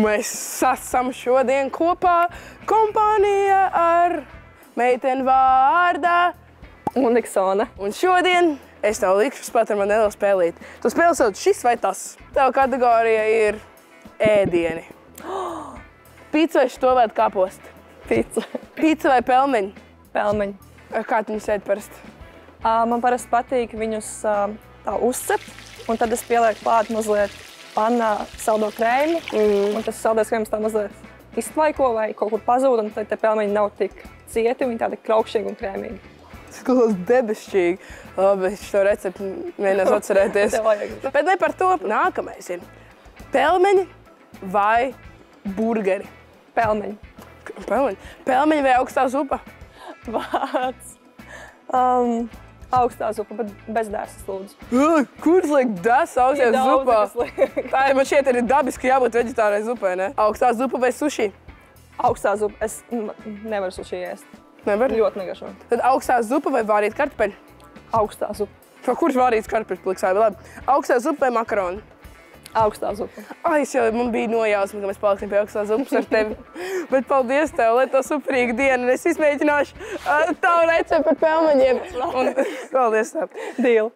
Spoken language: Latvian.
Mēs esam šodien kopā kompānija ar meiteni vārdā Uniksona. Un šodien es tev likšu spēlēt ar mani nelielu spēlīti. Tu spēli sauc šis vai tas. Tev kategorija ir ēdieni. Pīca vai štovēta kāposti? Pīca. Pīca vai pelmeņi? Pelmeņi. Kā tu viņus ēd parasti? Man parasti patīk viņus tā uzcept, un tad es pielieku klāt mazliet pannā saldo krēmu, un tas saldais krēms tā mazliet iztvaiko vai kaut kur pazūd, un tad te pelmeņi nav tik cieti, viņi tādi kraukšķīgi un krēmīgi. Tas kaut debesšķīgi. Labi, es šo recepti mēģināšu atcerēties. Tev vajag. Bet ne par to. Nākamais ir pelmeņi vai burgeri? Pelmeņi. Pelmeņi. Pelmeņi vai augstā zupa? Vārds. Augstā zupa, bet bez dērsas, lūdzu. Kurš liek dēs augstā Ir daudzi, zupā? kas liek. Tā man šķiet arī dabiski jābūt veģetārai zupai, ne? Augstā zupa vai suši? Augstā zupa. Es nevaru suši ēst. Nevar? Ļoti negašo. Tad augstā zupa vai vārīt kartupeļi? Augstā zupa. Kurš vārīts kartupeļi pliksā? Labi. Augstā zupa vai makaroni? Augstā zupa. Ai, man bija nojausma, ka mēs paliksim pie augstās zupas ar tevi. Bet paldies tev, lai tā superīga diena. Es izmēģināšu tavu recepti par pelmeņiem. Un paldies tev. Deal.